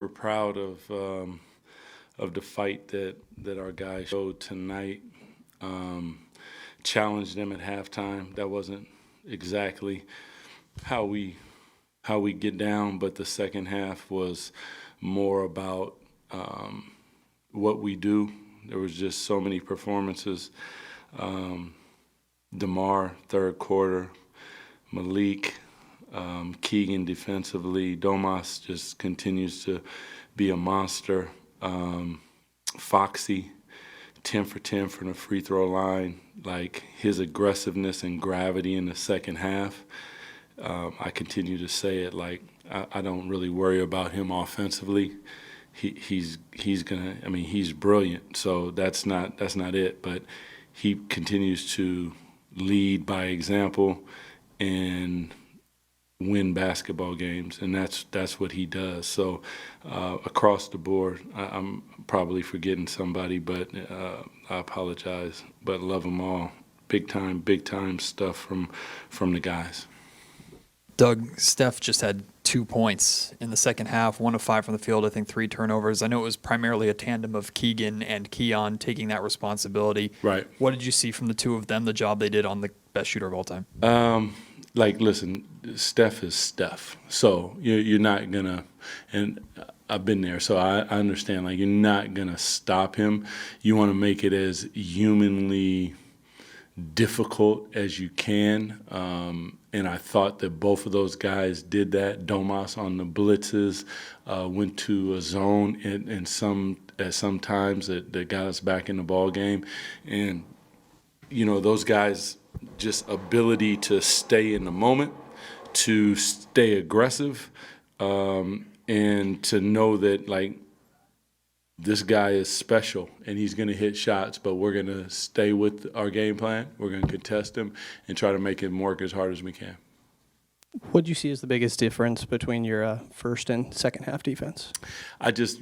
We're proud of the fight that our guys showed tonight. Challenged them at halftime. That wasn't exactly how we get down, but the second half was more about what we do. There was just so many performances. DeMar, third quarter, Malik, Keegan defensively. Domas just continues to be a monster. Foxy, 10 for 10 from the free throw line. Like, his aggressiveness and gravity in the second half. I continue to say it, like, I don't really worry about him offensively. He's gonna, I mean, he's brilliant, so that's not it. But he continues to lead by example and win basketball games, and that's what he does. So across the board, I'm probably forgetting somebody, but I apologize. But love them all. Big time stuff from the guys. Doug, Steph just had 2 points in the second half, 1 of 5 from the field, I think 3 turnovers. I know it was primarily a tandem of Keegan and Keon taking that responsibility. Right. What did you see from the two of them, the job they did on the best shooter of all time? Listen, Steph is Steph. So you're not going to, and I've been there, so I understand, like, you're not going to stop him. You want to make it as humanly difficult as you can. And I thought that both of those guys did that. Domas on the blitzes went to a zone and sometimes that got us back in the ball game. And, those guys, just ability to stay in the moment, to stay aggressive, and to know that, like, this guy is special and he's going to hit shots, but we're going to stay with our game plan. We're going to contest him and try to make him work as hard as we can. What do you see as the biggest difference between your first and second half defense?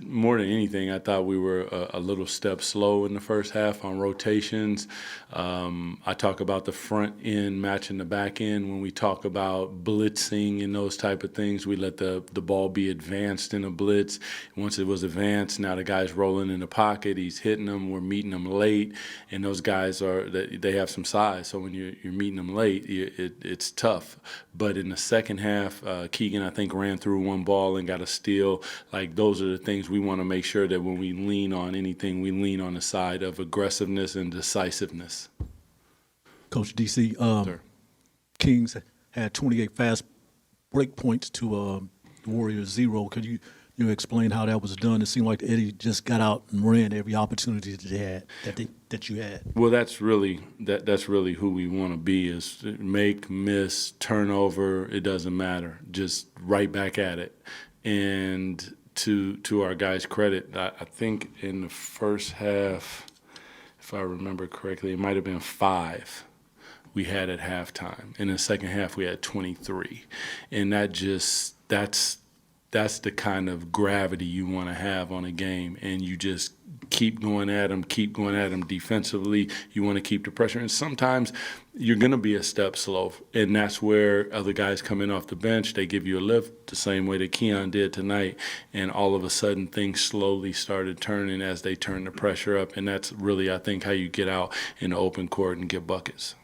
More than anything, I thought we were a little step slow in the first half on rotations. I talk about the front end matching the back end. When we talk about blitzing and those type of things, we let the ball be advanced in a blitz. Once it was advanced, now the guy's rolling in the pocket. He's hitting them. We're meeting them late. And those guys they have some size. So when you're meeting them late, it's tough. But in the second half, Keegan, I think, ran through one ball and got a steal. Like, those are the things we want to make sure that when we lean on anything, we lean on the side of aggressiveness and decisiveness. Coach DC, Kings had 28 fast break points to Warriors 0. Could you explain how that was done? It seemed like Eddie just got out and ran every opportunity that they had, that you had. Well, that's really who we want to be, is make, miss, turnover. It doesn't matter. Just right back at it. And to our guys' credit, I think in the first half, if I remember correctly, it might have been 5 we had at halftime. In the second half, we had 23. And that's the kind of gravity you want to have on a game, and you just keep going at them defensively. You want to keep the pressure, and sometimes you're going to be a step slow, and that's where other guys come in off the bench. They give you a lift the same way that Keon did tonight, and all of a sudden things slowly started turning as they turned the pressure up, and that's really, I think, how you get out in the open court and get buckets.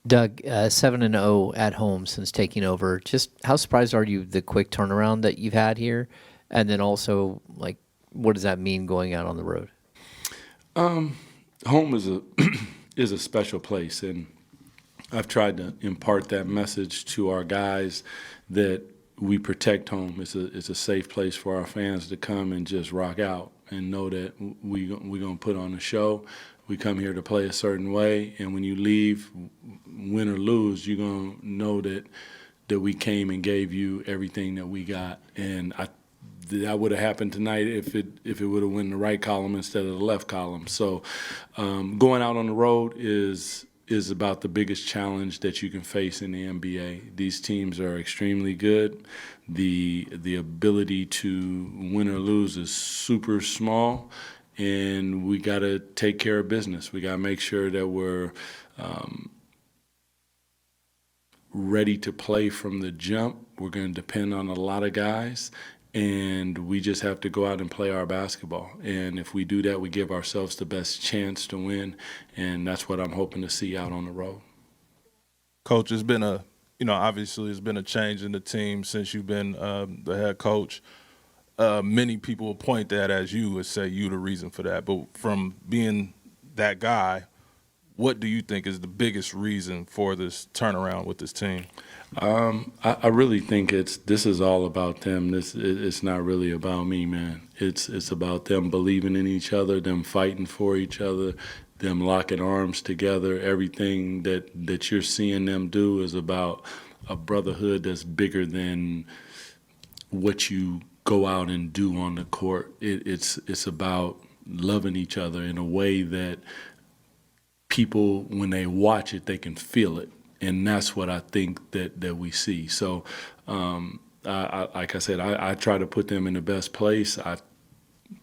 Doug, 7-0 at home since taking over. Just how surprised are you the quick turnaround that you've had here? And then also, like, what does that mean going out on the road? Home is a special place, and I've tried to impart that message to our guys that we protect home. It's a safe place for our fans to come and just rock out and know that we're going to put on a show. We come here to play a certain way, and when you leave, win or lose, you're going to know that we came and gave you everything that we got. And that would have happened tonight if it would have won the right column instead of the left column. So going out on the road is about the biggest challenge that you can face in the NBA. These teams are extremely good. The ability to win or lose is super small. And we got to take care of business. We got to make sure that we're ready to play from the jump. We're going to depend on a lot of guys, and we just have to go out and play our basketball. And if we do that, we give ourselves the best chance to win, and that's what I'm hoping to see out on the road. Coach, it's been obviously it's been a change in the team since you've been the head coach. Many people will point that as you would say you the reason for that. But from being that guy, what do you think is the biggest reason for this turnaround with this team? I really think this is all about them. It's not really about me, man. It's about them believing in each other, them fighting for each other, them locking arms together. Everything that you're seeing them do is about a brotherhood that's bigger than what you go out and do on the court. It's about loving each other in a way that people, when they watch it, they can feel it. And that's what I think that we see. So, like I said, I try to put them in the best place. I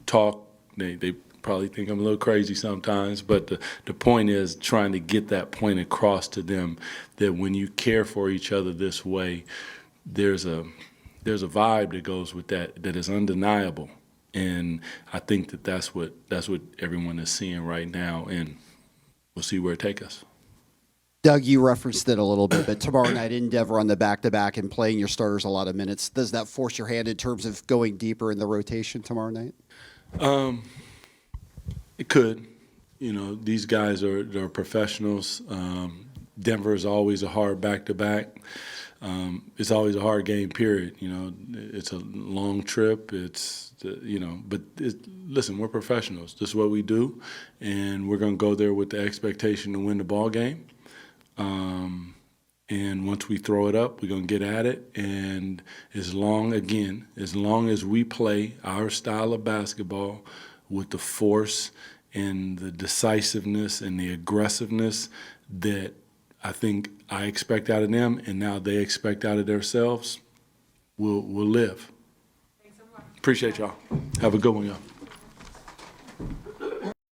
talk. They probably think I'm a little crazy sometimes, but the point is trying to get that point across to them that when you care for each other this way, there's a vibe that goes with that is undeniable. And I think that's what everyone is seeing right now, and we'll see where it takes us. Doug, you referenced it a little bit, but tomorrow night in Denver on the back-to-back and playing your starters a lot of minutes, does that force your hand in terms of going deeper in the rotation tomorrow night? It could. These guys are professionals. Denver is always a hard back-to-back. It's always a hard game, period. It's a long trip. But listen, we're professionals. This is what we do, and we're going to go there with the expectation to win the ball game. And once we throw it up, we're going to get at it. And as long as we play our style of basketball with the force and the decisiveness and the aggressiveness that I think I expect out of them and now they expect out of themselves, we'll live. Appreciate y'all. Have a good one, y'all.